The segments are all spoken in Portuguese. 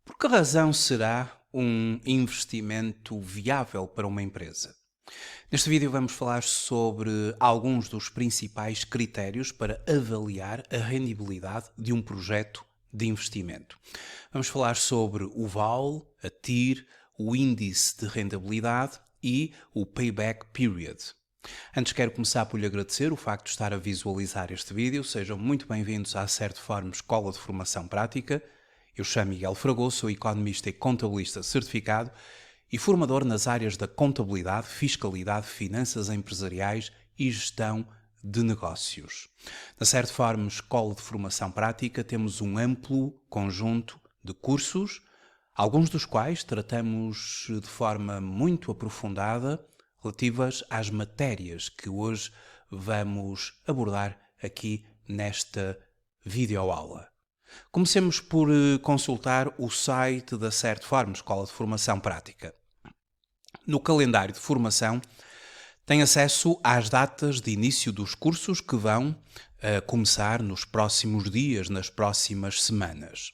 Por que razão será um investimento viável para uma empresa? Neste vídeo vamos falar sobre alguns dos principais critérios para avaliar a rendibilidade de um projeto de investimento. Vamos falar sobre o VAL, a TIR, o índice de rentabilidade e o payback period. Antes quero começar por lhe agradecer o facto de estar a visualizar este vídeo. Sejam muito bem-vindos à Certform Escola de Formação Prática. Eu chamo Miguel Fragoso, sou economista e contabilista certificado e formador nas áreas da contabilidade, fiscalidade, finanças empresariais e gestão de negócios. Na Certform Escola de Formação Prática temos um amplo conjunto de cursos, alguns dos quais tratamos de forma muito aprofundada relativas às matérias que hoje vamos abordar aqui nesta videoaula. Comecemos por consultar o site da Certform, Escola de Formação Prática. No calendário de formação, tem acesso às datas de início dos cursos que vão começar nos próximos dias, nas próximas semanas.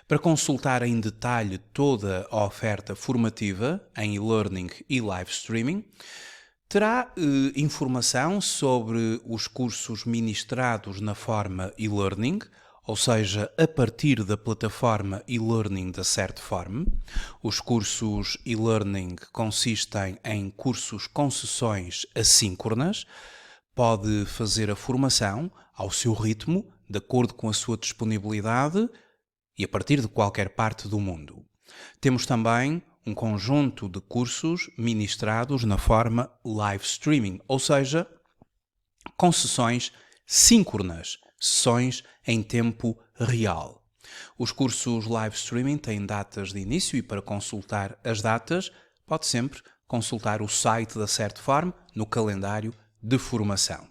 Para consultar em detalhe toda a oferta formativa em e-learning e live streaming, terá informação sobre os cursos ministrados na forma e-learning, ou seja, a partir da plataforma e-learning da Certform. Os cursos e-learning consistem em cursos com sessões assíncronas. Pode fazer a formação ao seu ritmo, de acordo com a sua disponibilidade e a partir de qualquer parte do mundo. Temos também um conjunto de cursos ministrados na forma live streaming, ou seja, com sessões síncronas, sessões em tempo real. Os cursos live streaming têm datas de início e para consultar as datas pode sempre consultar o site da Certform no calendário de formação.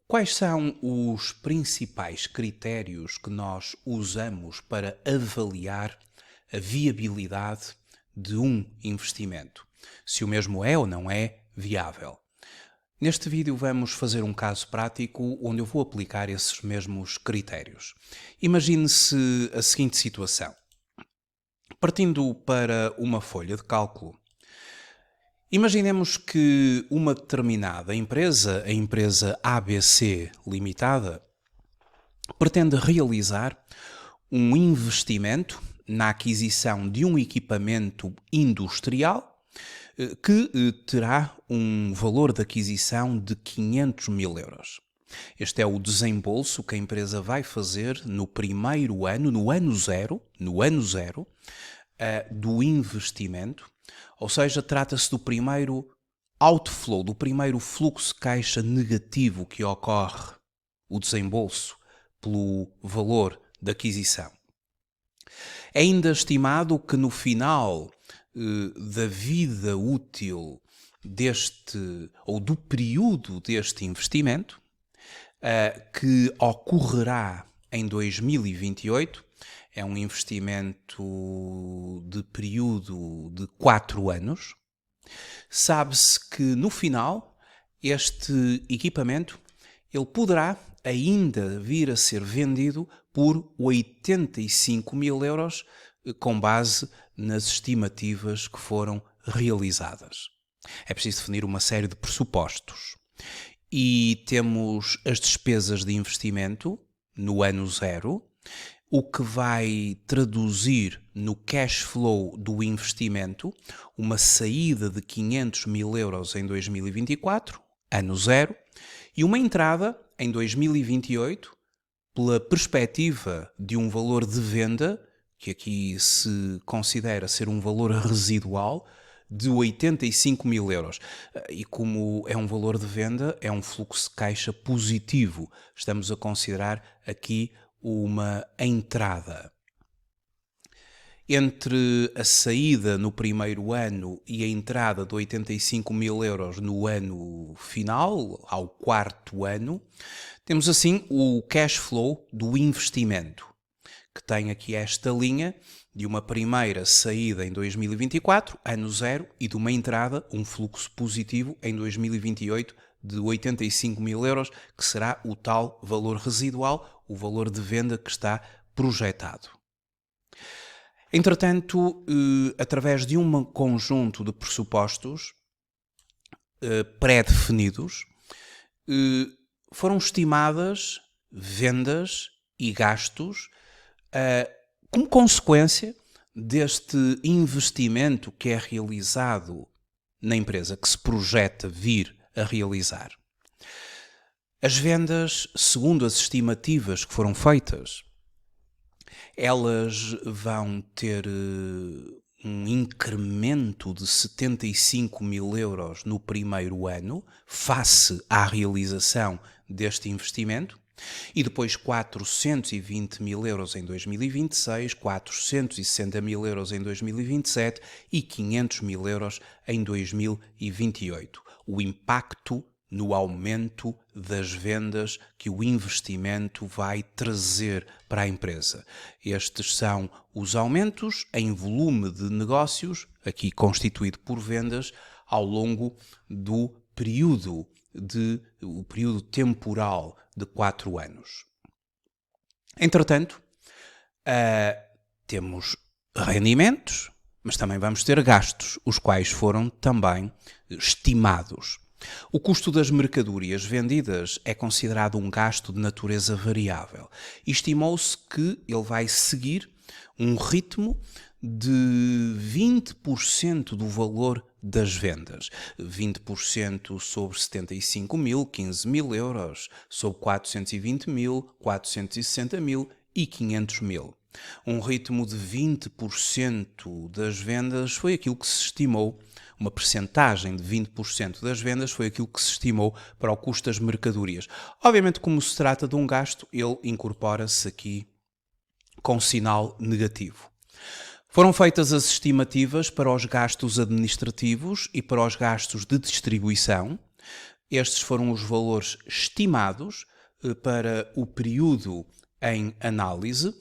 Quais são os principais critérios que nós usamos para avaliar a viabilidade de um investimento? Se o mesmo é ou não é viável? Neste vídeo vamos fazer um caso prático onde eu vou aplicar esses mesmos critérios. Imagine-se a seguinte situação. Partindo para uma folha de cálculo, imaginemos que uma determinada empresa, a empresa ABC Limitada, pretende realizar um investimento na aquisição de um equipamento industrial que terá um valor de aquisição de 500 mil euros. Este é o desembolso que a empresa vai fazer no primeiro ano, no ano zero, do investimento, ou seja, trata-se do primeiro outflow, do primeiro fluxo de caixa negativo que ocorre, o desembolso pelo valor da aquisição. É ainda estimado que no final da vida útil do período deste investimento, que ocorrerá em 2028, é um investimento de período de 4 anos, sabe-se que no final este equipamento ele poderá ainda vir a ser vendido por 85 mil euros com base nas estimativas que foram realizadas. É preciso definir uma série de pressupostos. E temos as despesas de investimento no ano zero, o que vai traduzir no cash flow do investimento uma saída de 500 mil euros em 2024, ano zero, e uma entrada em 2028 pela perspectiva de um valor de venda, que aqui se considera ser um valor residual, de 85 mil euros. E como é um valor de venda, é um fluxo de caixa positivo. Estamos a considerar aqui uma entrada. Entre a saída no primeiro ano e a entrada de 85 mil euros no ano final, ao quarto ano, temos assim o cash flow do investimento, que tem aqui esta linha de uma primeira saída em 2024, ano zero, e de uma entrada, um fluxo positivo em 2028 de 85 mil euros, que será o tal valor residual, o valor de venda que está projetado. Entretanto, através de um conjunto de pressupostos pré-definidos, foram estimadas vendas e gastos como consequência deste investimento que é realizado na empresa, que se projeta vir a realizar. As vendas, segundo as estimativas que foram feitas, elas vão ter um incremento de 75 mil euros no primeiro ano, face à realização deste investimento, e depois 420 mil euros em 2026, 460 mil euros em 2027 e 500 mil euros em 2028. O impacto no aumento das vendas que o investimento vai trazer para a empresa. Estes são os aumentos em volume de negócios, aqui constituído por vendas, ao longo do período temporal de 4 anos. Entretanto, temos rendimentos, mas também vamos ter gastos, os quais foram também estimados. O custo das mercadorias vendidas é considerado um gasto de natureza variável. Estimou-se que ele vai seguir um ritmo de 20% do valor das vendas. 20% sobre 75 mil, 15 mil euros, sobre 420 mil, 460 mil e 500 mil. Um ritmo de 20% das vendas foi aquilo que se estimou, uma percentagem de 20% das vendas foi aquilo que se estimou para o custo das mercadorias. Obviamente, como se trata de um gasto, ele incorpora-se aqui com sinal negativo. Foram feitas as estimativas para os gastos administrativos e para os gastos de distribuição. Estes foram os valores estimados para o período em análise.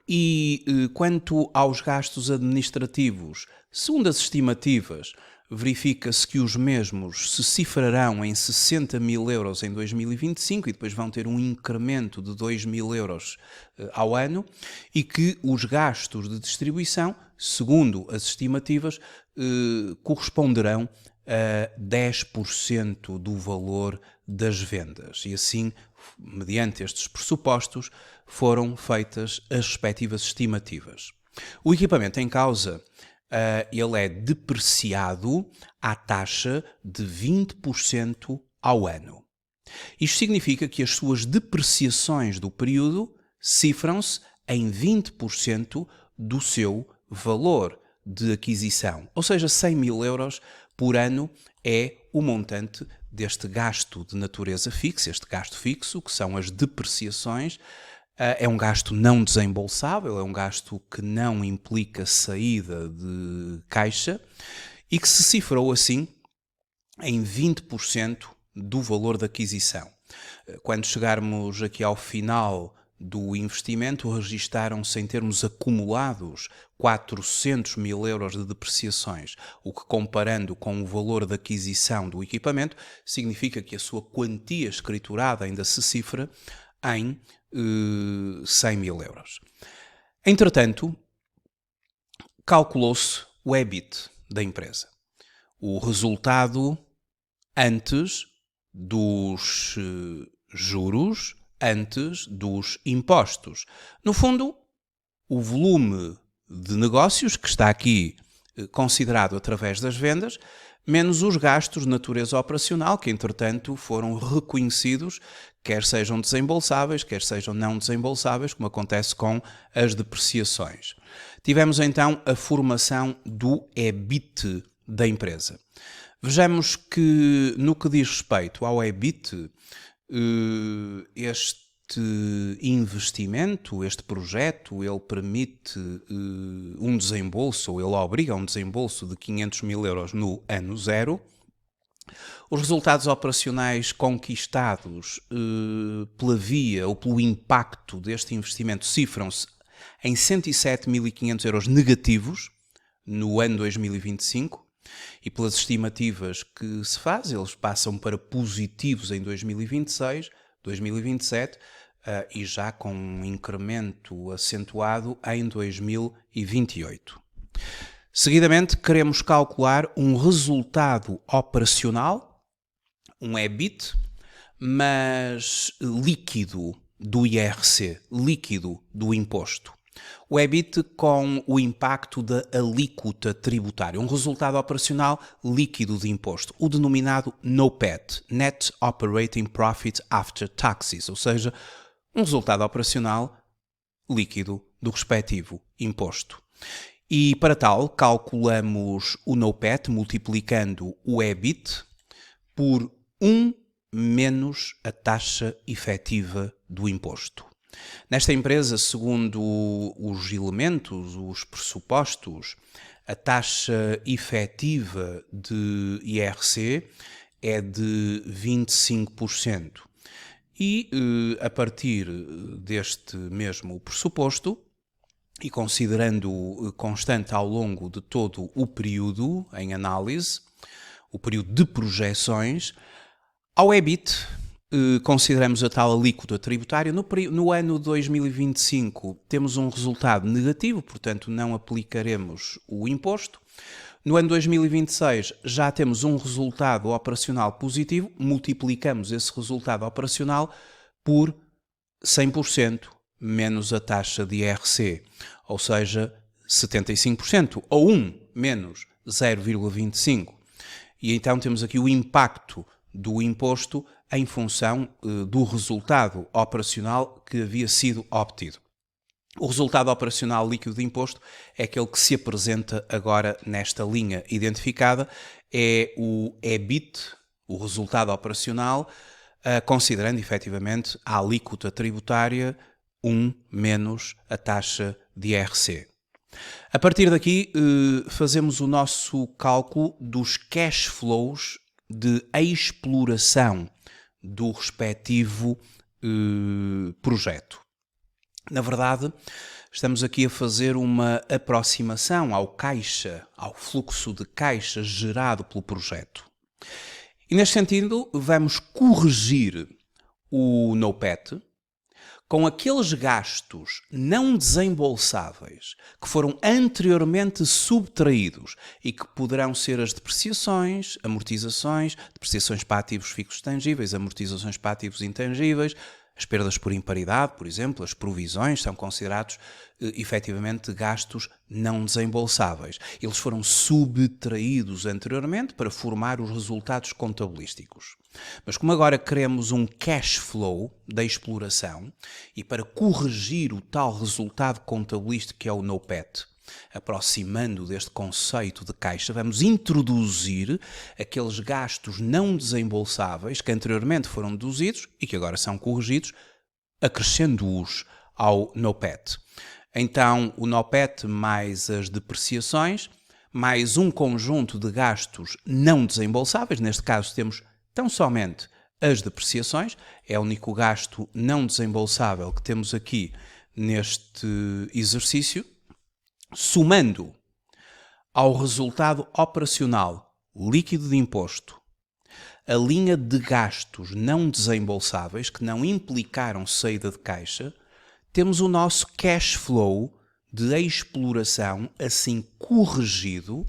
E quanto aos gastos administrativos, segundo as estimativas, verifica-se que os mesmos se cifrarão em 60 mil euros em 2025 e depois vão ter um incremento de 2 mil euros ao ano, e que os gastos de distribuição, segundo as estimativas, corresponderão a 10% do valor das vendas. E assim, mediante estes pressupostos, foram feitas as respectivas estimativas. O equipamento em causa, ele é depreciado à taxa de 20% ao ano. Isto significa que as suas depreciações do período cifram-se em 20% do seu valor de aquisição. Ou seja, 100 mil euros por ano é o montante deste gasto de natureza fixa, este gasto fixo, que são as depreciações. É um gasto não desembolsável, é um gasto que não implica saída de caixa e que se cifrou assim em 20% do valor da aquisição. Quando chegarmos aqui ao final do investimento, registaram-se em termos acumulados 400 mil euros de depreciações, o que, comparando com o valor da aquisição do equipamento, significa que a sua quantia escriturada ainda se cifra em 100 mil euros. Entretanto, calculou-se o EBIT da empresa, o resultado antes dos juros, antes dos impostos. No fundo, o volume de negócios que está aqui considerado através das vendas, menos os gastos de natureza operacional, que entretanto foram reconhecidos, quer sejam desembolsáveis, quer sejam não desembolsáveis, como acontece com as depreciações. Tivemos então a formação do EBIT da empresa. Vejamos que, no que diz respeito ao EBIT, este investimento, este projeto, ele permite um desembolso, ou ele obriga a um desembolso de 500 mil euros no ano zero. Os resultados operacionais conquistados pela via ou pelo impacto deste investimento cifram-se em 107.500 euros negativos no ano 2025 e pelas estimativas que se faz, eles passam para positivos em 2026, 2027, e já com um incremento acentuado em 2028. Seguidamente, queremos calcular um resultado operacional, um EBIT, mas líquido do IRC, líquido do imposto. O EBIT com o impacto da alíquota tributária, um resultado operacional líquido de imposto, o denominado NOPAT, Net Operating Profit After Taxes, ou seja, um resultado operacional líquido do respectivo imposto. E para tal, calculamos o NOPAT multiplicando o EBIT por 1 menos a taxa efetiva do imposto. Nesta empresa, segundo os elementos, os pressupostos, a taxa efetiva de IRC é de 25%. E a partir deste mesmo pressuposto, e considerando constante ao longo de todo o período em análise, o período de projeções, ao EBIT, consideramos a tal alíquota tributária. No ano 2025 temos um resultado negativo, portanto não aplicaremos o imposto. No ano 2026 já temos um resultado operacional positivo, multiplicamos esse resultado operacional por 100% menos a taxa de IRC, ou seja, 75%, ou 1 menos 0,25%. E então temos aqui o impacto do imposto em função do resultado operacional que havia sido obtido. O resultado operacional líquido de imposto é aquele que se apresenta agora nesta linha identificada, é o EBIT, o resultado operacional, considerando efetivamente a alíquota tributária 1 menos a taxa de IRC. A partir daqui, fazemos o nosso cálculo dos cash flows de exploração do respectivo projeto. Na verdade, estamos aqui a fazer uma aproximação ao caixa, ao fluxo de caixa gerado pelo projeto. E neste sentido, vamos corrigir o NOPAT com aqueles gastos não desembolsáveis que foram anteriormente subtraídos e que poderão ser as depreciações, amortizações, depreciações para ativos fixos tangíveis, amortizações para ativos intangíveis, as perdas por imparidade, por exemplo, as provisões são considerados efetivamente gastos não desembolsáveis. Eles foram subtraídos anteriormente para formar os resultados contabilísticos. Mas como agora queremos um cash flow da exploração e para corrigir o tal resultado contabilístico que é o NOPAT, aproximando deste conceito de caixa, vamos introduzir aqueles gastos não desembolsáveis que anteriormente foram deduzidos e que agora são corrigidos, acrescendo-os ao NOPAT. Então, o NOPAT mais as depreciações, mais um conjunto de gastos não desembolsáveis, neste caso temos tão somente as depreciações, é o único gasto não desembolsável que temos aqui neste exercício, somando ao resultado operacional líquido de imposto a linha de gastos não desembolsáveis que não implicaram saída de caixa, temos o nosso cash flow de exploração assim corrigido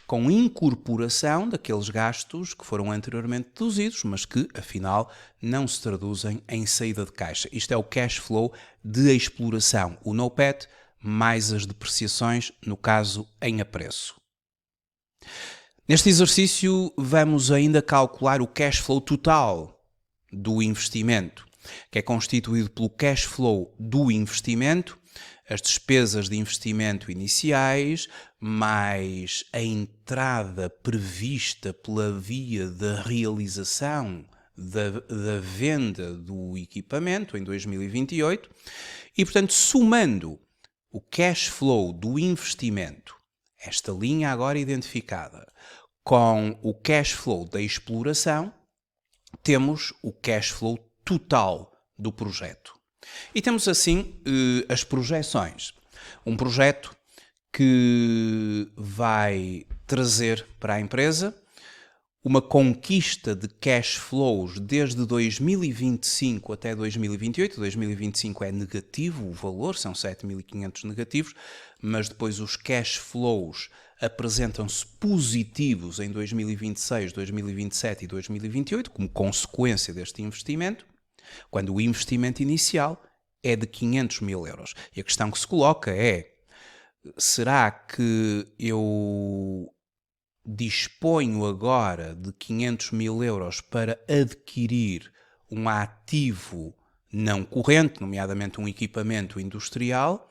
com incorporação daqueles gastos que foram anteriormente deduzidos, mas que, afinal, não se traduzem em saída de caixa. Isto é o cash flow de exploração, o NOPAT, mais as depreciações, no caso, em apreço. Neste exercício, vamos ainda calcular o cash flow total do investimento, que é constituído pelo cash flow do investimento, as despesas de investimento iniciais, mais a entrada prevista pela via da realização da venda do equipamento em 2028 e, portanto, somando o cash flow do investimento, esta linha agora identificada, com o cash flow da exploração, temos o cash flow total do projeto. E temos assim as projeções. Um projeto que vai trazer para a empresa uma conquista de cash flows desde 2025 até 2028. 2025 é negativo o valor, são 7.500 negativos, mas depois os cash flows apresentam-se positivos em 2026, 2027 e 2028 como consequência deste investimento, quando o investimento inicial é de 500 mil euros. E a questão que se coloca é: será que eu disponho agora de 500 mil euros para adquirir um ativo não corrente, nomeadamente um equipamento industrial,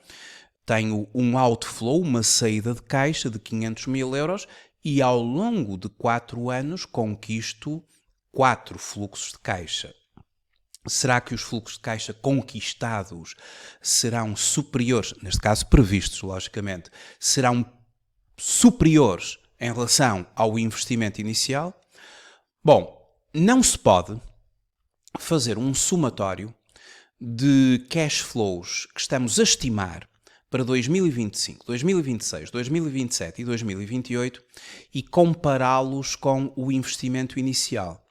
tenho um outflow, uma saída de caixa de 500 mil euros e ao longo de 4 anos conquisto 4 fluxos de caixa. Será que os fluxos de caixa conquistados serão superiores, neste caso previstos, logicamente, serão superiores em relação ao investimento inicial? Bom, não se pode fazer um somatório de cash flows que estamos a estimar para 2025, 2026, 2027 e 2028 e compará-los com o investimento inicial.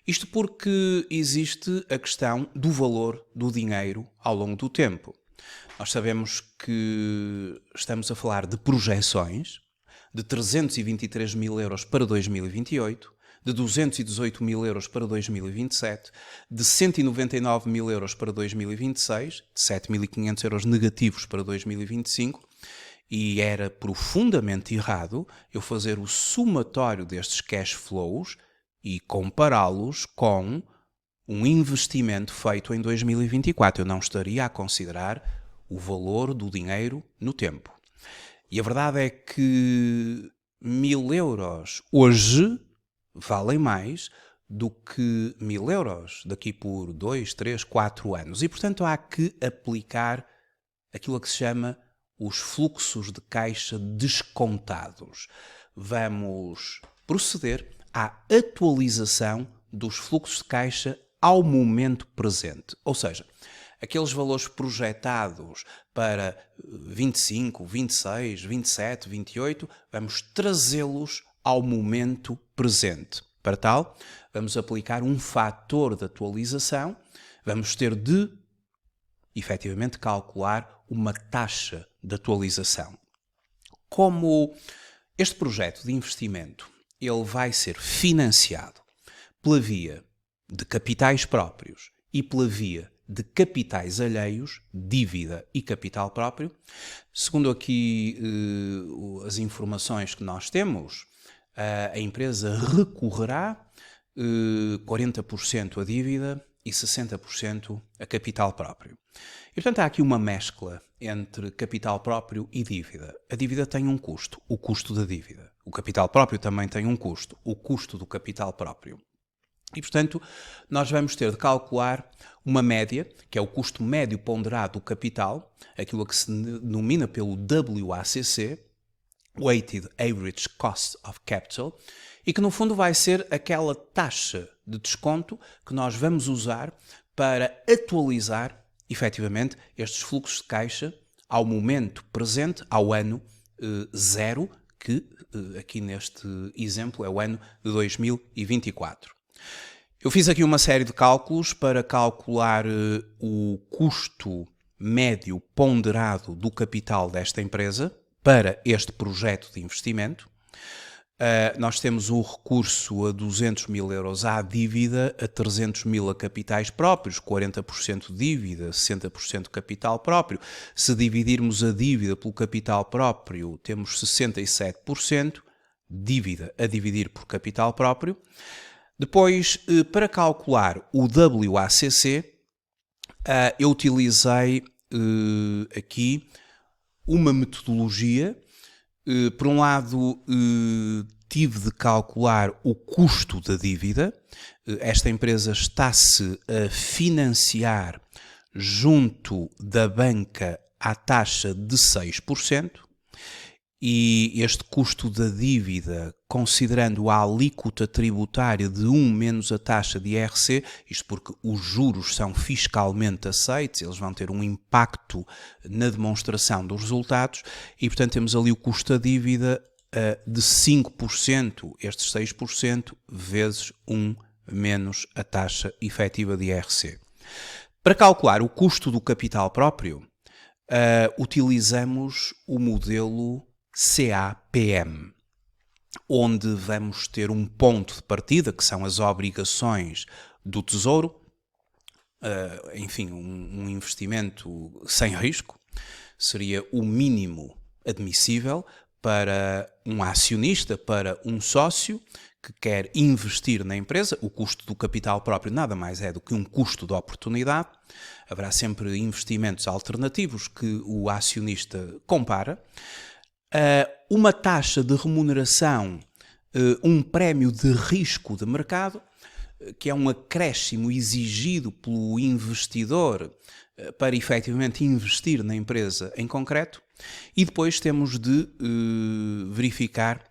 Isto porque existe a questão do valor do dinheiro ao longo do tempo. Nós sabemos que estamos a falar de projeções de 323 mil euros para 2028, de 218 mil euros para 2027, de 199 mil euros para 2026, de 7.500 euros negativos para 2025, e era profundamente errado eu fazer o somatório destes cash flows e compará-los com um investimento feito em 2024. Eu não estaria a considerar o valor do dinheiro no tempo. E a verdade é que 1.000 euros hoje valem mais do que 1.000 euros daqui por 2, 3, 4 anos. E, portanto, há que aplicar aquilo que se chama os fluxos de caixa descontados. Vamos proceder à atualização dos fluxos de caixa ao momento presente. Ou seja, aqueles valores projetados para 25, 26, 27, 28, vamos trazê-los ao momento presente. Para tal, vamos aplicar um fator de atualização, vamos ter de, efetivamente, calcular uma taxa de atualização. Como este projeto de investimento ele vai ser financiado pela via de capitais próprios e pela via de capitais alheios, dívida e capital próprio, segundo aqui as informações que nós temos, a empresa recorrerá 40% a dívida e 60% a capital próprio. E, portanto, há aqui uma mescla entre capital próprio e dívida. A dívida tem um custo, o custo da dívida. O capital próprio também tem um custo, o custo do capital próprio. E, portanto, nós vamos ter de calcular uma média, que é o custo médio ponderado do capital, aquilo que se denomina pelo WACC, Weighted Average Cost of Capital, e que no fundo vai ser aquela taxa de desconto que nós vamos usar para atualizar, efetivamente, estes fluxos de caixa ao momento presente, ao ano zero, que aqui neste exemplo é o ano de 2024. Eu fiz aqui uma série de cálculos para calcular o custo médio ponderado do capital desta empresa para este projeto de investimento. Nós temos um recurso a 200 mil euros à dívida, a 300 mil a capitais próprios, 40% dívida, 60% capital próprio. Se dividirmos a dívida pelo capital próprio, temos 67% dívida a dividir por capital próprio. Depois, para calcular o WACC, eu utilizei aqui uma metodologia. Por um lado, tive de calcular o custo da dívida. Esta empresa está-se a financiar junto da banca à taxa de 6%. E este custo da dívida, considerando a alíquota tributária de 1 menos a taxa de IRC, isto porque os juros são fiscalmente aceitos, eles vão ter um impacto na demonstração dos resultados, e portanto temos ali o custo da dívida de 5%, estes 6%, vezes 1 menos a taxa efetiva de IRC. Para calcular o custo do capital próprio, utilizamos o modelo CAPM, onde vamos ter um ponto de partida, que são as obrigações do Tesouro, enfim, um investimento sem risco, seria o mínimo admissível para um acionista, para um sócio que quer investir na empresa. O custo do capital próprio nada mais é do que um custo de oportunidade. Haverá sempre investimentos alternativos que o acionista compara. Uma taxa de remuneração, um prémio de risco de mercado, que é um acréscimo exigido pelo investidor para efetivamente investir na empresa em concreto. E depois temos de verificar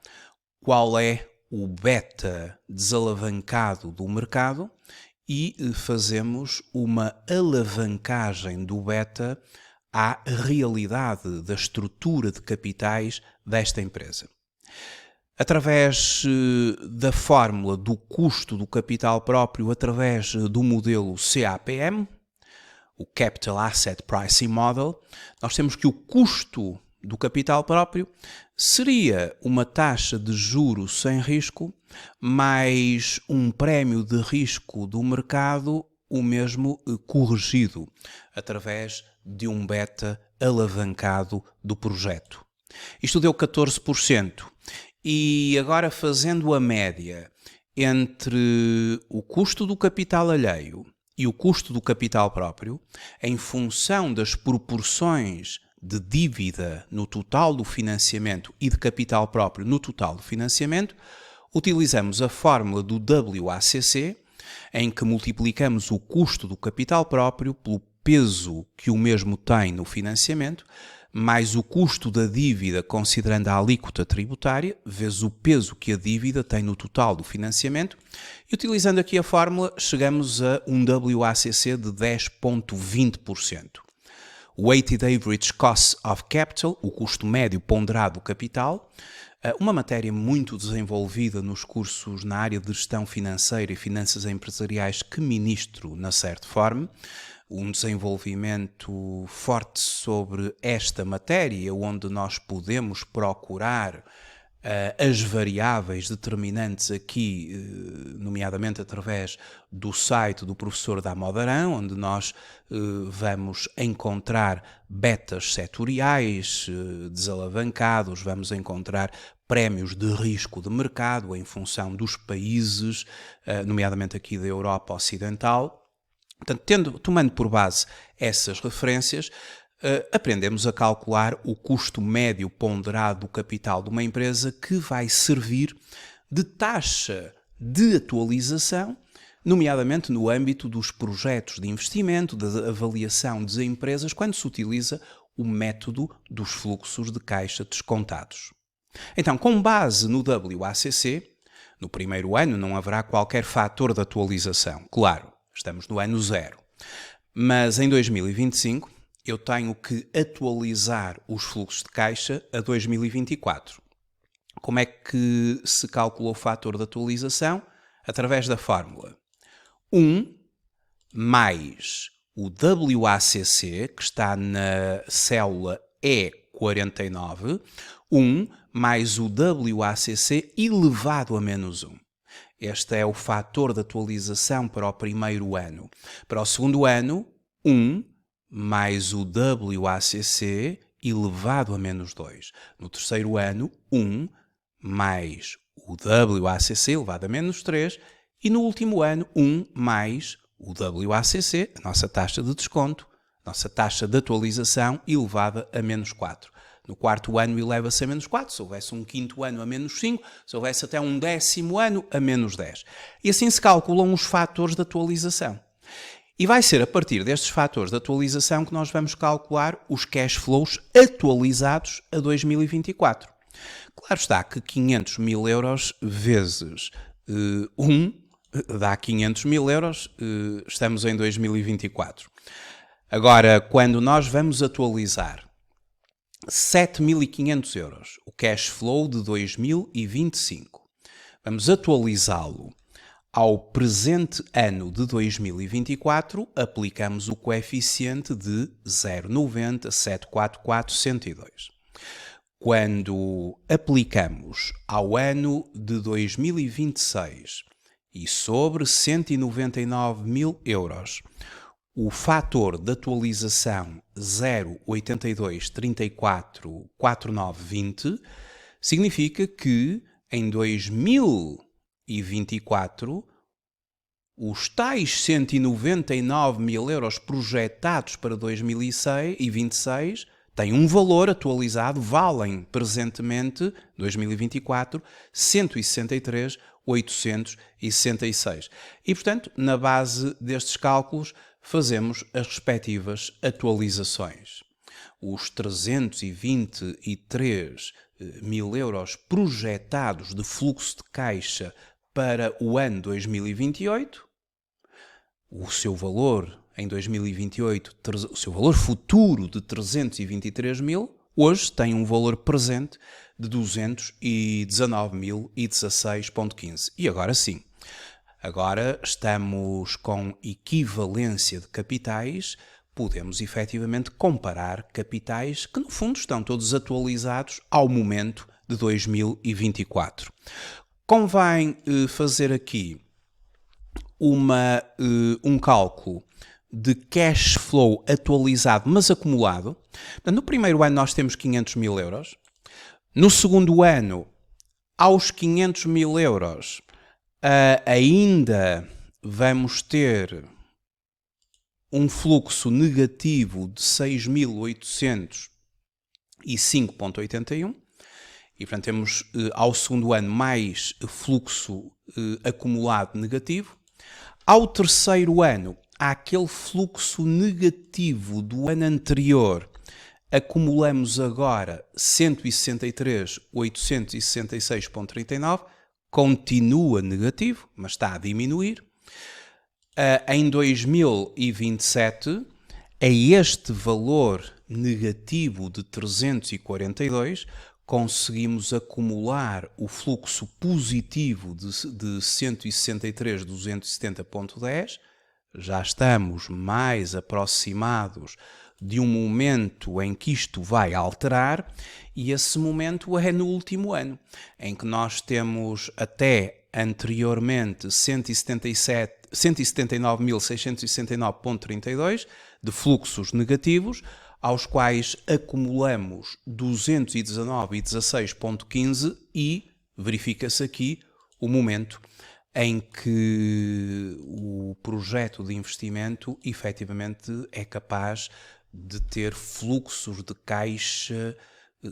qual é o beta desalavancado do mercado e fazemos uma alavancagem do beta à realidade da estrutura de capitais desta empresa. Através da fórmula do custo do capital próprio, através do modelo CAPM, o Capital Asset Pricing Model, nós temos que o custo do capital próprio seria uma taxa de juros sem risco mais um prémio de risco do mercado, o mesmo corrigido, através de um beta alavancado do projeto. Isto deu 14%. E agora, fazendo a média entre o custo do capital alheio e o custo do capital próprio, em função das proporções de dívida no total do financiamento e de capital próprio no total do financiamento, utilizamos a fórmula do WACC, em que multiplicamos o custo do capital próprio pelo peso que o mesmo tem no financiamento, mais o custo da dívida considerando a alíquota tributária, vezes o peso que a dívida tem no total do financiamento, e utilizando aqui a fórmula chegamos a um WACC de 10,20%. O Weighted Average Cost of Capital, o custo médio ponderado do capital, uma matéria muito desenvolvida nos cursos na área de gestão financeira e finanças empresariais que ministro na Certform, um desenvolvimento forte sobre esta matéria, onde nós podemos procurar as variáveis determinantes aqui, nomeadamente através do site do professor Damodaran, onde nós vamos encontrar betas setoriais desalavancados, vamos encontrar prémios de risco de mercado em função dos países, nomeadamente aqui da Europa Ocidental. Portanto, tomando por base essas referências, aprendemos a calcular o custo médio ponderado do capital de uma empresa, que vai servir de taxa de atualização, nomeadamente no âmbito dos projetos de investimento, da avaliação das empresas, quando se utiliza o método dos fluxos de caixa descontados. Então, com base no WACC, no primeiro ano não haverá qualquer fator de atualização, claro. Estamos no ano zero. Mas em 2025 eu tenho que atualizar os fluxos de caixa a 2024. Como é que se calculou o fator de atualização? Através da fórmula 1 mais o WACC, que está na célula E49, 1 mais o WACC elevado a menos 1. Este é o fator de atualização para o primeiro ano. Para o segundo ano, 1 mais o WACC elevado a menos 2. No terceiro ano, 1 mais o WACC elevado a menos 3. E no último ano, 1 mais o WACC, a nossa taxa de desconto, a nossa taxa de atualização elevada a menos 4. No quarto ano eleva-se a menos 4, se houvesse um quinto ano a menos 5, se houvesse até um 10º ano a menos 10. E assim se calculam os fatores de atualização. E vai ser a partir destes fatores de atualização que nós vamos calcular os cash flows atualizados a 2024. Claro está que 500 mil euros vezes 1 dá 500 mil euros, estamos em 2024. Agora, quando nós vamos atualizar 7.500 euros, o cash flow de 2025. Vamos atualizá-lo ao presente ano de 2024, aplicamos o coeficiente de 0,90744,102. Quando aplicamos ao ano de 2026 e sobre 199.000 euros, o fator de atualização 0,82344920 significa que em 2024 os tais 199.000 euros projetados para 2026 têm um valor atualizado, valem presentemente, 2024, 163.866. E, portanto, na base destes cálculos, fazemos as respectivas atualizações. Os 323.000 euros projetados de fluxo de caixa para o ano 2028, o seu valor em 2028, o seu valor futuro de 323.000, hoje tem um valor presente de 219.016,15. E agora sim, agora estamos com equivalência de capitais, podemos efetivamente comparar capitais que no fundo estão todos atualizados ao momento de 2024. Convém fazer aqui um cálculo de cash flow atualizado, mas acumulado. No primeiro ano nós temos 500.000 euros. No segundo ano, aos 500.000 euros, ainda vamos ter um fluxo negativo de 6.805,81. E, portanto, temos ao segundo ano mais fluxo acumulado negativo. Ao terceiro ano, há aquele fluxo negativo do ano anterior. Acumulamos agora 163.866,39. Continua negativo, mas está a diminuir. Em 2027, a este valor negativo de 342, conseguimos acumular o fluxo positivo de 163.270,10. Já estamos mais aproximados de um momento em que isto vai alterar, e esse momento é no último ano, em que nós temos até anteriormente 179.669,32 de fluxos negativos, aos quais acumulamos 219,16,15 e verifica-se aqui o momento em que o projeto de investimento efetivamente é capaz de ter fluxos de caixa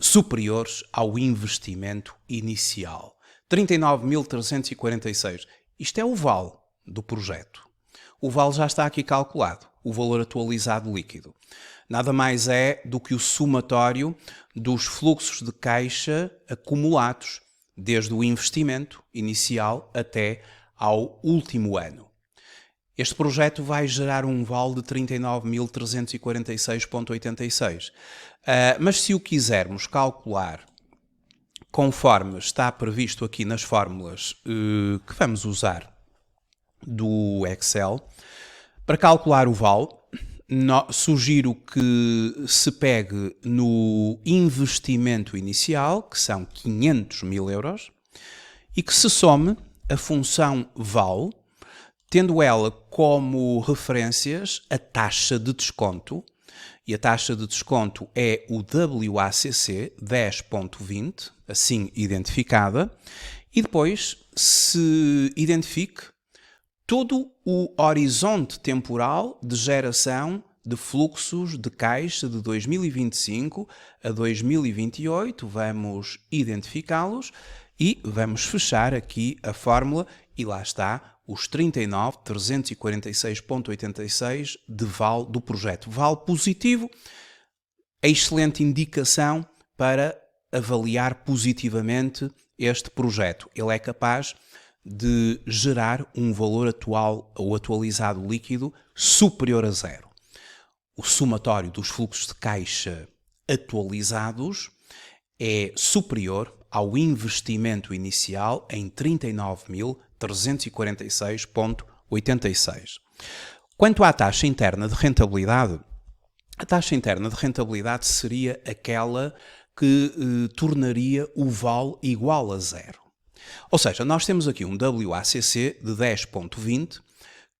superiores ao investimento inicial. 39.346. Isto é o vale do projeto. O vale já está aqui calculado, o valor atualizado líquido. Nada mais é do que o somatório dos fluxos de caixa acumulados desde o investimento inicial até ao último ano. Este projeto vai gerar um vale de 39.346,86. Mas se o quisermos calcular conforme está previsto aqui nas fórmulas que vamos usar do Excel, para calcular o vale, sugiro que se pegue no investimento inicial, que são 500.000 euros, e que se some a função vale, tendo ela como referências a taxa de desconto, e a taxa de desconto é o WACC 10.20, assim identificada, e depois se identifique todo o horizonte temporal de geração de fluxos de caixa de 2025 a 2028, vamos identificá-los e vamos fechar aqui a fórmula e lá está os 39.346,86 de vale do projeto. Vale positivo, excelente indicação para avaliar positivamente este projeto. Ele é capaz de gerar um valor atual ou atualizado líquido superior a zero. O somatório dos fluxos de caixa atualizados é superior ao investimento inicial em 39.346,86. Quanto à taxa interna de rentabilidade, a taxa interna de rentabilidade seria aquela que tornaria o VAL igual a zero. Ou seja, nós temos aqui um WACC de 10,20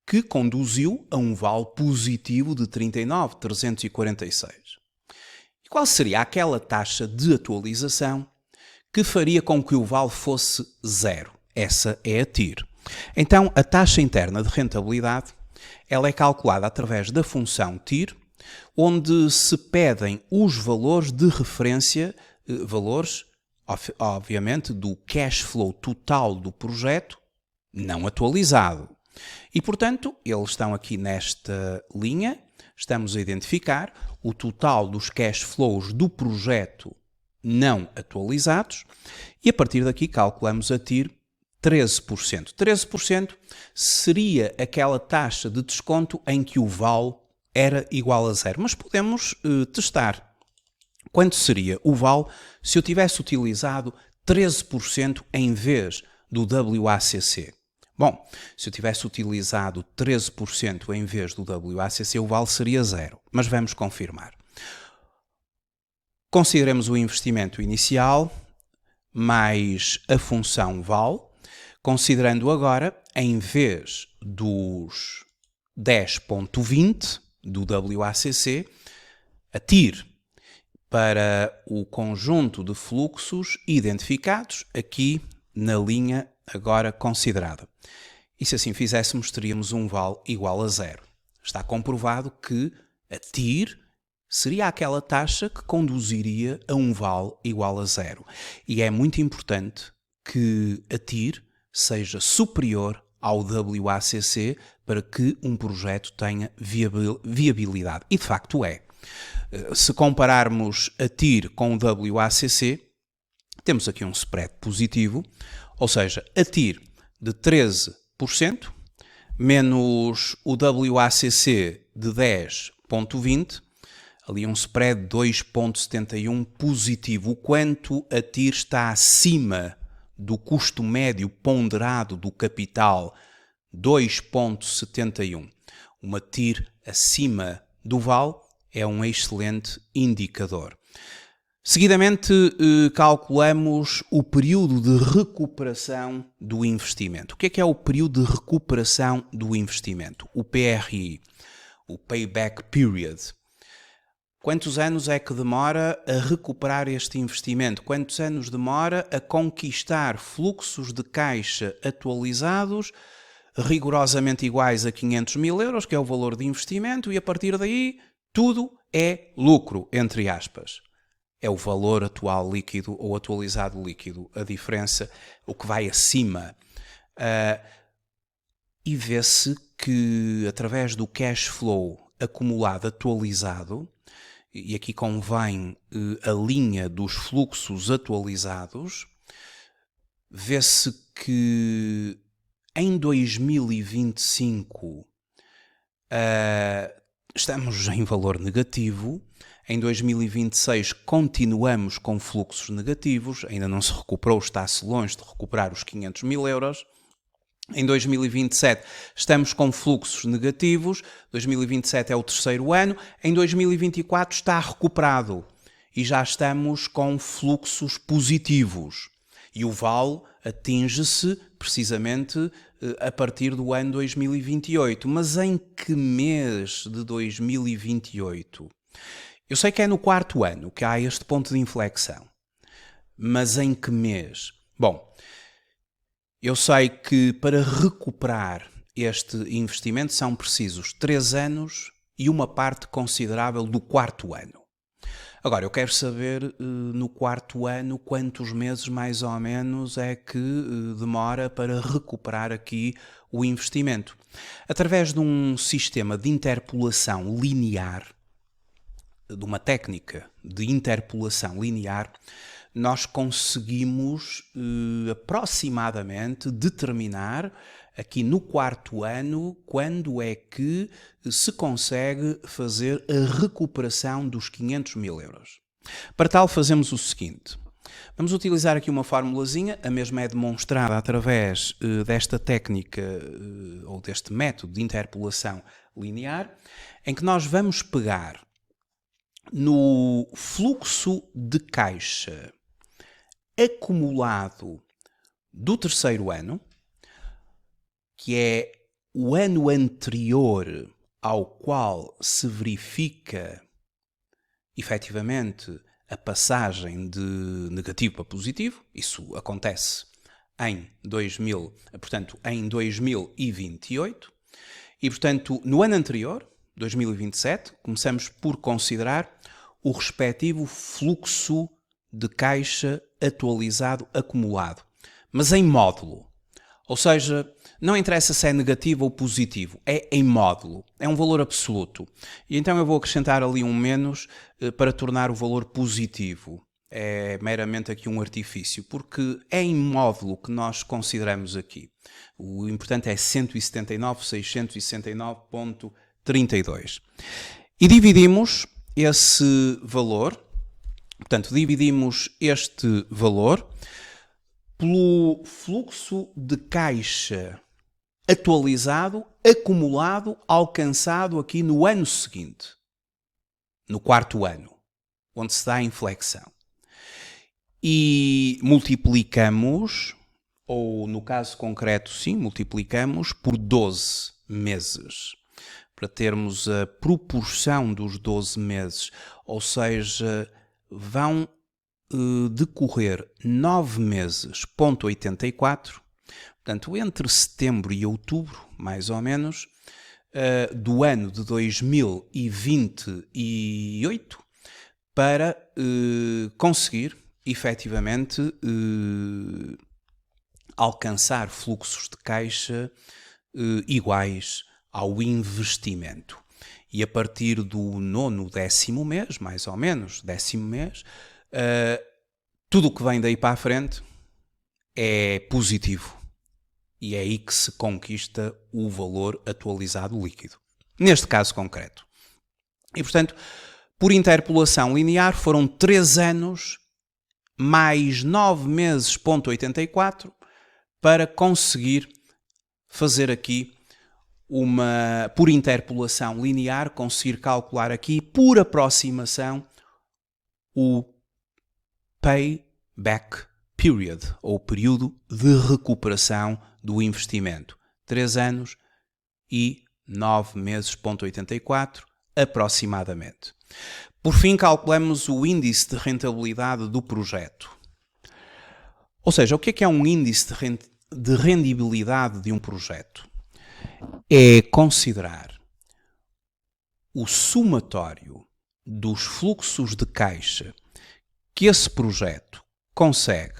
que conduziu a um VAL positivo de 39.346. E qual seria aquela taxa de atualização que faria com que o VAL fosse zero? Essa é a TIR. Então, a taxa interna de rentabilidade ela é calculada através da função TIR, onde se pedem os valores de referência, valores, obviamente, do cash flow total do projeto, não atualizado. E, portanto, eles estão aqui nesta linha, estamos a identificar o total dos cash flows do projeto não atualizados e, a partir daqui, calculamos a TIR 13%. 13% seria aquela taxa de desconto em que o VAL era igual a zero. Mas podemos testar. Quanto seria o VAL se eu tivesse utilizado 13% em vez do WACC? Bom, se eu tivesse utilizado 13% em vez do WACC, o VAL seria zero. Mas vamos confirmar. Consideremos o investimento inicial mais a função VAL. Considerando agora, em vez dos 10,20 do WACC, a TIR para o conjunto de fluxos identificados aqui na linha agora considerada. E se assim fizéssemos, teríamos um VAL igual a zero. Está comprovado que a TIR seria aquela taxa que conduziria a um VAL igual a zero. E é muito importante que a TIR seja superior ao WACC para que um projeto tenha viabilidade. E de facto é. Se compararmos a TIR com o WACC, temos aqui um spread positivo, ou seja, a TIR de 13% menos o WACC de 10,20%, ali um spread de 2,71 positivo. O quanto a TIR está acima do custo médio ponderado do capital, 2,71. Uma TIR acima do VAL é um excelente indicador. Seguidamente, calculamos o período de recuperação do investimento. O que é o período de recuperação do investimento? O PRI, o Payback Period. Quantos anos é que demora a recuperar este investimento? Quantos anos demora a conquistar fluxos de caixa atualizados, rigorosamente iguais a 500 mil euros, que é o valor de investimento, e a partir daí tudo é lucro, entre aspas. É o valor atual líquido ou atualizado líquido. A diferença, o que vai acima. E vê-se que através do cash flow acumulado atualizado, e aqui convém a linha dos fluxos atualizados, vê-se que em 2025 estamos em valor negativo, em 2026 continuamos com fluxos negativos, ainda não se recuperou, está-se longe de recuperar os 500 mil euros. Em 2027 estamos com fluxos negativos, 2027 é o terceiro ano, em 2024 está recuperado e já estamos com fluxos positivos. E o VAL atinge-se precisamente a partir do ano 2028. Mas em que mês de 2028? Eu sei que é no quarto ano que há este ponto de inflexão. Mas em que mês? Bom, eu sei que para recuperar este investimento são precisos 3 anos e uma parte considerável do quarto ano. Agora, eu quero saber no quarto ano quantos meses mais ou menos é que demora para recuperar aqui o investimento. Através de um sistema de interpolação linear, de uma técnica de interpolação linear, nós conseguimos aproximadamente determinar aqui no quarto ano quando é que se consegue fazer a recuperação dos 500 mil euros. Para tal, fazemos o seguinte. Vamos utilizar aqui uma formulazinha, a mesma é demonstrada através desta técnica ou deste método de interpolação linear, em que nós vamos pegar no fluxo de caixa acumulado do terceiro ano, que é o ano anterior ao qual se verifica efetivamente a passagem de negativo para positivo. Isso acontece em 2028. E, portanto, no ano anterior, 2027, começamos por considerar o respectivo fluxo de caixa atualizado acumulado, mas em módulo. Ou seja, não interessa se é negativo ou positivo, é em módulo, é um valor absoluto. E então eu vou acrescentar ali um menos para tornar o valor positivo. É meramente aqui um artifício, porque é em módulo que nós consideramos aqui. O importante é 179.669.32. E dividimos esse valor, portanto, dividimos este valor pelo fluxo de caixa atualizado, acumulado, alcançado aqui no ano seguinte, no quarto ano, onde se dá a inflexão. E multiplicamos, ou no caso concreto, sim, multiplicamos por 12 meses, para termos a proporção dos 12 meses, ou seja, vão decorrer 9 meses, ponto 84, portanto, entre setembro e outubro, mais ou menos, do ano de 2028, para conseguir, efetivamente, alcançar fluxos de caixa iguais ao investimento. E a partir do nono, 10º mês, mais ou menos, 10º mês, tudo o que vem daí para a frente é positivo. E é aí que se conquista o valor atualizado líquido. Neste caso concreto. E, portanto, por interpolação linear, foram 3 anos mais 9 meses, ponto 84, para conseguir fazer aqui por interpolação linear, conseguir calcular aqui, por aproximação, o payback period, ou período de recuperação do investimento. 3 anos e 9 meses, ponto 84, aproximadamente. Por fim, calculamos o índice de rentabilidade do projeto. Ou seja, o que é um índice de rendibilidade de um projeto? É considerar o somatório dos fluxos de caixa que esse projeto consegue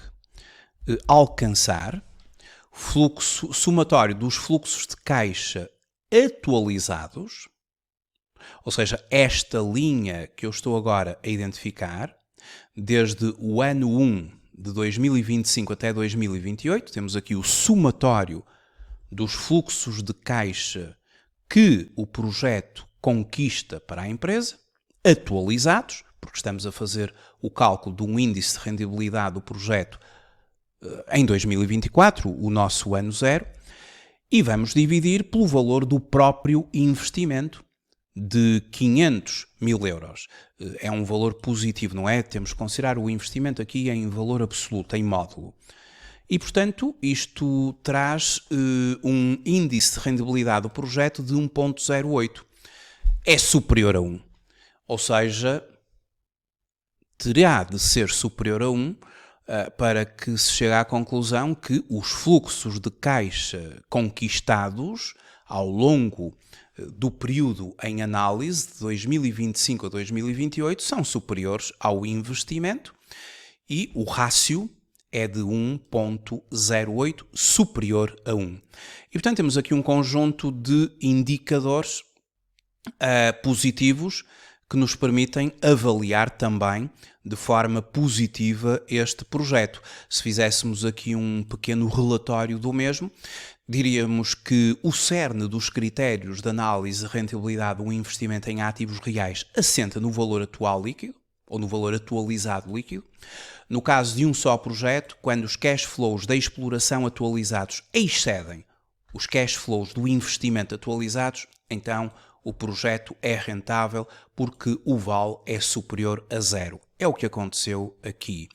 alcançar, somatório dos fluxos de caixa atualizados, ou seja, esta linha que eu estou agora a identificar, desde o ano 1 de 2025 até 2028, temos aqui o somatório dos fluxos de caixa que o projeto conquista para a empresa, atualizados, porque estamos a fazer o cálculo de um índice de rendibilidade do projeto em 2024, o nosso ano zero, e vamos dividir pelo valor do próprio investimento de 500 mil euros. É um valor positivo, não é? Temos que considerar o investimento aqui em valor absoluto, em módulo. E, portanto, isto traz um índice de rendibilidade do projeto de 1.08. É superior a 1. Ou seja, terá de ser superior a 1 para que se chegue à conclusão que os fluxos de caixa conquistados ao longo do período em análise, de 2025 a 2028, são superiores ao investimento e o rácio é de 1.08, superior a 1. E, portanto, temos aqui um conjunto de indicadores positivos que nos permitem avaliar também de forma positiva este projeto. Se fizéssemos aqui um pequeno relatório do mesmo, diríamos que o cerne dos critérios de análise de rentabilidade de um investimento em ativos reais assenta no valor atual líquido, ou no valor atualizado líquido. No caso de um só projeto, quando os cash flows da exploração atualizados excedem os cash flows do investimento atualizados, então o projeto é rentável porque o VAL é superior a zero. É o que aconteceu aqui.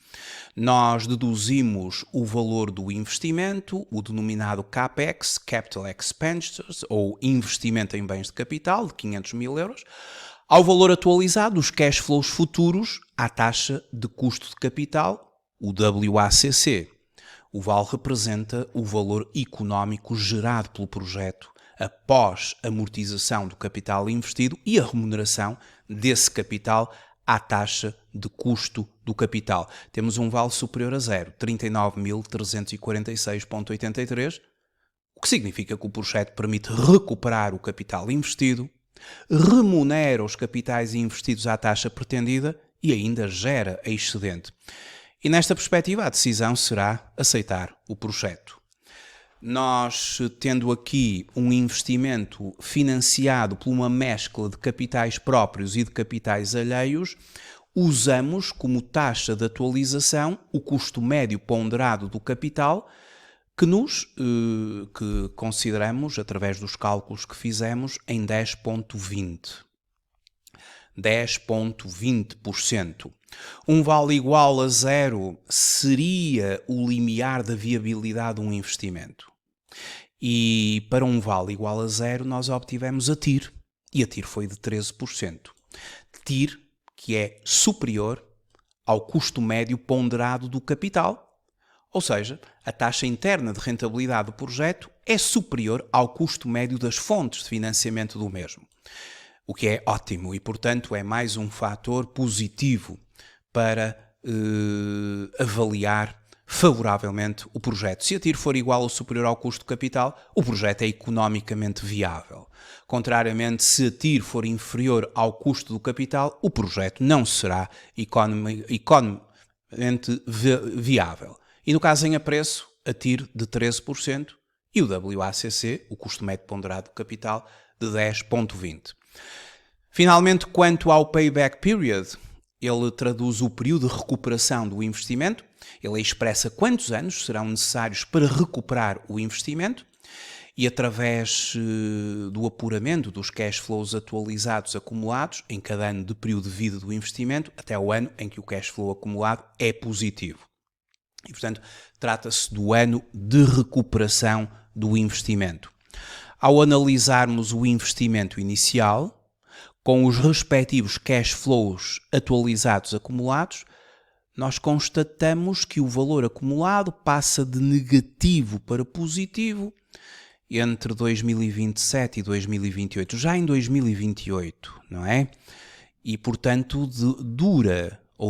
Nós deduzimos o valor do investimento, o denominado CAPEX, Capital Expenditures, ou investimento em bens de capital, de 500 mil euros, ao valor atualizado dos cash flows futuros à taxa de custo de capital, o WACC. O VAL representa o valor económico gerado pelo projeto após a amortização do capital investido e a remuneração desse capital à taxa de custo do capital. Temos um VAL superior a zero, 39.346,83, o que significa que o projeto permite recuperar o capital investido, remunera os capitais investidos à taxa pretendida e ainda gera excedente. E nesta perspectiva a decisão será aceitar o projeto. Nós, tendo aqui um investimento financiado por uma mescla de capitais próprios e de capitais alheios, usamos como taxa de atualização o custo médio ponderado do capital que consideramos, através dos cálculos que fizemos, em 10,20%. 10,20%. Um VAL igual a zero seria o limiar da viabilidade de um investimento. E para um VAL igual a zero nós obtivemos a TIR, e a TIR foi de 13%. TIR que é superior ao custo médio ponderado do capital, ou seja, a taxa interna de rentabilidade do projeto é superior ao custo médio das fontes de financiamento do mesmo. O que é ótimo e, portanto, é mais um fator positivo para avaliar favoravelmente o projeto. Se a TIR for igual ou superior ao custo de capital, o projeto é economicamente viável. Contrariamente, se a TIR for inferior ao custo do capital, o projeto não será economicamente viável. E no caso em apreço, a TIR de 13% e o WACC, o custo médio ponderado do capital, de 10,20%. Finalmente, quanto ao payback period, ele traduz o período de recuperação do investimento, ele expressa quantos anos serão necessários para recuperar o investimento e através do apuramento dos cash flows atualizados acumulados em cada ano de período de vida do investimento até o ano em que o cash flow acumulado é positivo. E, portanto, trata-se do ano de recuperação do investimento. Ao analisarmos o investimento inicial, com os respectivos cash flows atualizados acumulados, nós constatamos que o valor acumulado passa de negativo para positivo entre 2027 e 2028, já em 2028, não é? E, portanto,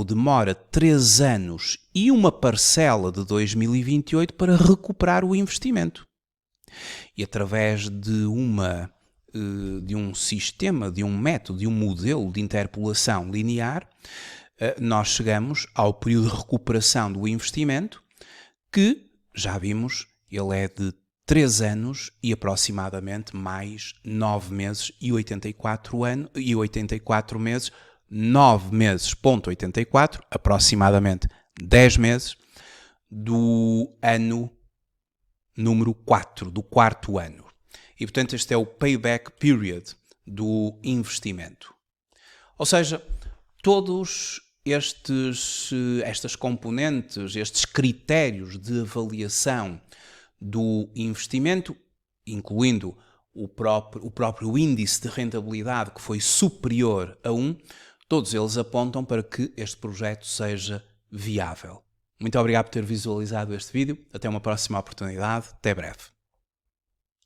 demora 3 anos e uma parcela de 2028 para recuperar o investimento. E através de um sistema, de um método, de um modelo de interpolação linear, nós chegamos ao período de recuperação do investimento, que, já vimos, ele é de 3 anos e aproximadamente mais 9 meses e 84 meses, 9 meses,84, aproximadamente 10 meses, do ano número 4, do quarto ano. E, portanto, este é o payback period do investimento. Ou seja, todos estas componentes, estes critérios de avaliação do investimento, incluindo o próprio índice de rentabilidade que foi superior a 1, todos eles apontam para que este projeto seja viável. Muito obrigado por ter visualizado este vídeo. Até uma próxima oportunidade. Até breve.